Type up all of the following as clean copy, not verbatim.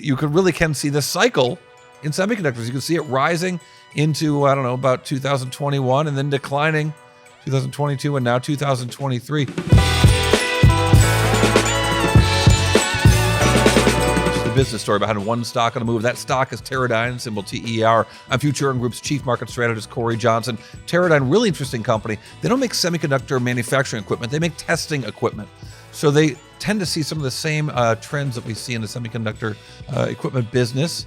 you can see the cycle in semiconductors. You can see it rising into, I don't know, about 2021 and then declining 2022 and now 2023. Business story behind one stock on the move. That stock is Teradyne, symbol TER. I'm Futurum Group's chief market strategist, Cory Johnson. Teradyne, really interesting company. They don't make semiconductor manufacturing equipment. They make testing equipment. So they tend to see some of the same trends that we see in the semiconductor equipment business.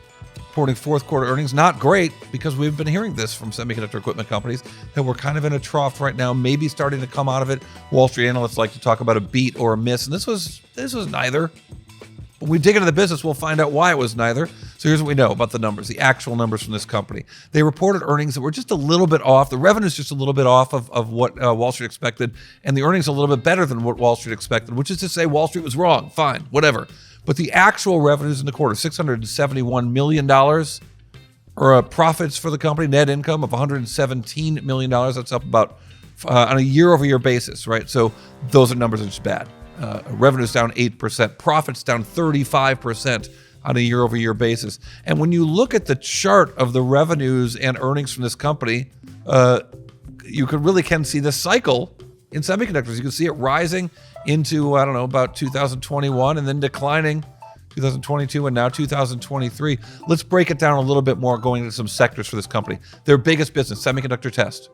Reporting fourth quarter earnings, not great, because we've been hearing this from semiconductor equipment companies that we're kind of in a trough right now, maybe starting to come out of it. Wall Street analysts like to talk about a beat or a miss, and this was neither. When we dig into the business, we'll find out why it was neither. So here's what we know about the numbers, the actual numbers from this company. They reported earnings that were just a little bit off. The revenue's just a little bit off of what Wall Street expected, and the earnings a little bit better than what Wall Street expected, which is to say Wall Street was wrong. Fine, whatever. But the actual revenues in the quarter, $671 million, or profits for the company, net income of $117 million. That's up about on a year-over-year basis, right? So those are numbers that are just bad. Revenue's down 8%, profits down 35% on a year-over-year basis. And when you look at the chart of the revenues and earnings from this company, you can see the cycle in semiconductors. You can see it rising into, I don't know, about 2021 and then declining 2022 and now 2023. Let's break it down a little bit more, going into some sectors for this company. Their biggest business, semiconductor test.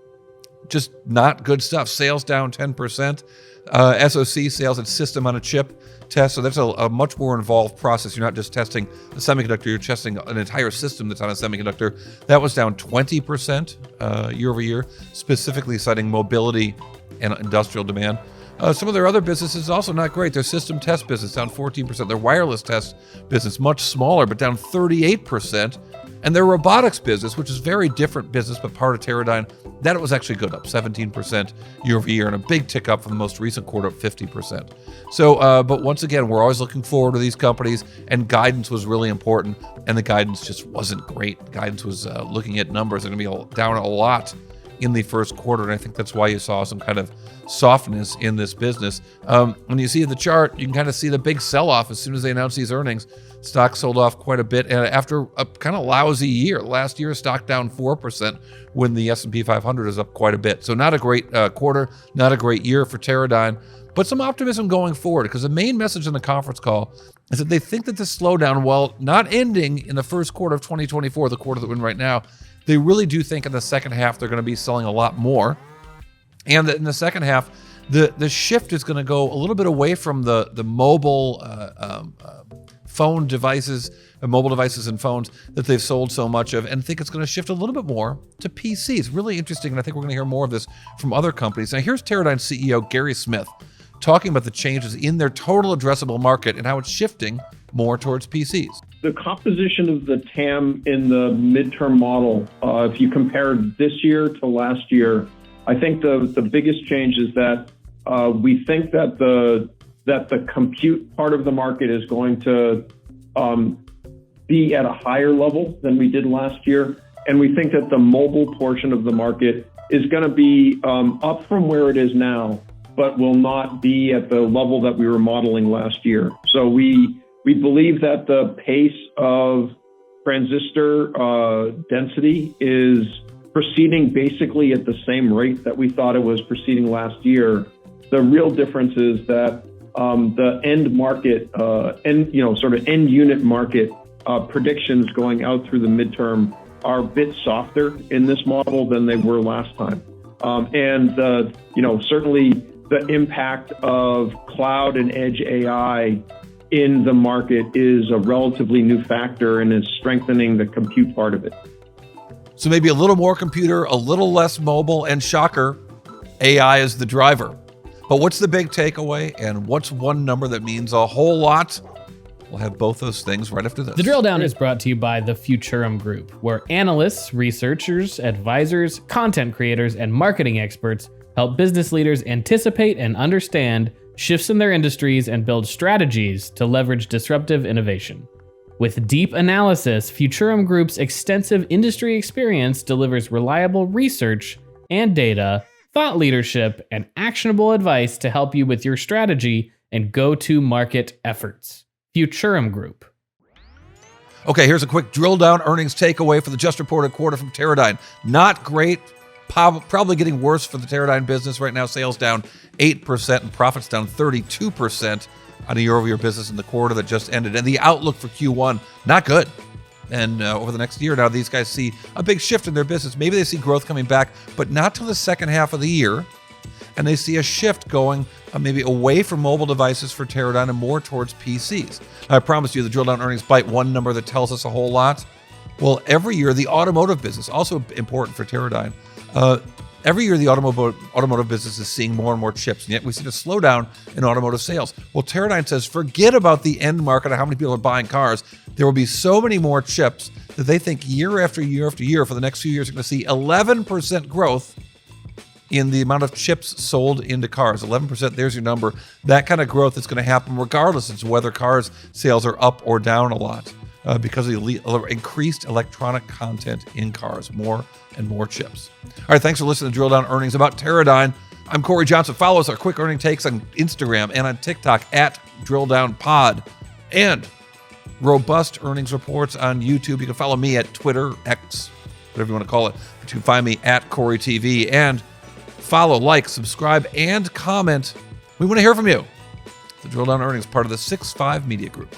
Just not good stuff. Sales down 10%. SoC sales and system on a chip test. So that's a much more involved process. You're not just testing a semiconductor, you're testing an entire system that's on a semiconductor. That was down 20% year over year, specifically citing mobility and industrial demand. Some of their other businesses also not great. Their system test business down 14%. Their wireless test business much smaller, but down 38%. And their robotics business, which is very different business, but part of Teradyne, that was actually good, up 17% year over year, and a big tick up from the most recent quarter, up 50%. So, but once again, we're always looking forward to these companies, and guidance was really important, and the guidance just wasn't great. Guidance was looking at numbers that are going to be down a lot in the first quarter, and I think that's why you saw some kind of softness in this business. When you see the chart, you can kind of see the big sell-off as soon as they announced these earnings. Stock sold off quite a bit, and after a kind of lousy year. Last year, stock down 4% when the S&P 500 is up quite a bit. So not a great quarter, not a great year for Teradyne, but some optimism going forward, because the main message in the conference call is that they think that this slowdown, while not ending in the first quarter of 2024, the quarter that we're in right now, they really do think in the second half they're going to be selling a lot more, and that in the second half, the shift is going to go a little bit away from the mobile phone devices, mobile devices and phones that they've sold so much of, and think it's going to shift a little bit more to PCs. Really interesting, and I think we're going to hear more of this from other companies. Now, here's Teradyne CEO Gary Smith talking about the changes in their total addressable market and how it's shifting more towards PCs. The composition of the TAM in the midterm model, if you compare this year to last year, I think the biggest change is that we think that the compute part of the market is going to be at a higher level than we did last year. And we think that the mobile portion of the market is going to be up from where it is now, but will not be at the level that we were modeling last year. So we believe that the pace of transistor density is proceeding basically at the same rate that we thought it was proceeding last year. The real difference is that the end market, end unit market predictions going out through the midterm are a bit softer in this model than they were last time. Certainly the impact of cloud and edge AI in the market is a relatively new factor and is strengthening the compute part of it. So maybe a little more computer, a little less mobile, and shocker, AI is the driver. But what's the big takeaway, and what's one number that means a whole lot? We'll have both those things right after this. The Drill Down is brought to you by the Futurum Group, where analysts, researchers, advisors, content creators, and marketing experts help business leaders anticipate and understand shifts in their industries and build strategies to leverage disruptive innovation. With deep analysis, Futurum Group's extensive industry experience delivers reliable research and data, thought leadership, and actionable advice to help you with your strategy and go-to-market efforts. Futurum Group. Okay, here's a quick drill down earnings takeaway for the just reported quarter from Teradyne. Not great. Probably getting worse for the Teradyne business right now. Sales down 8% and profits down 32% on a year-over-year business in the quarter that just ended. And the outlook for Q1, not good. And over the next year now, these guys see a big shift in their business. Maybe they see growth coming back, but not till the second half of the year. And they see a shift going maybe away from mobile devices for Teradyne and more towards PCs. I promise you the drill down earnings bite one number that tells us a whole lot. Well, every year the automotive business, also important for Teradyne, every year the automotive business is seeing more and more chips, and yet we see a slowdown in automotive sales. Well, Teradyne says forget about the end market and how many people are buying cars. There will be so many more chips that they think year after year after year for the next few years you're going to see 11% growth in the amount of chips sold into cars. 11%, there's your number. That kind of growth is going to happen regardless of whether cars sales are up or down a lot because of the increased electronic content in cars, more and more chips. All right, thanks for listening to Drill Down Earnings about Teradyne. I'm Cory Johnson. Follow us, our quick earning takes on Instagram and on TikTok at Drill Down Pod, and robust earnings reports on YouTube. You can follow me at Twitter, X, whatever you want to call it. But you can find me at Cory TV, and follow, like, subscribe, and comment. We want to hear from you. The Drill Down Earnings, part of the 6-5 Media Group.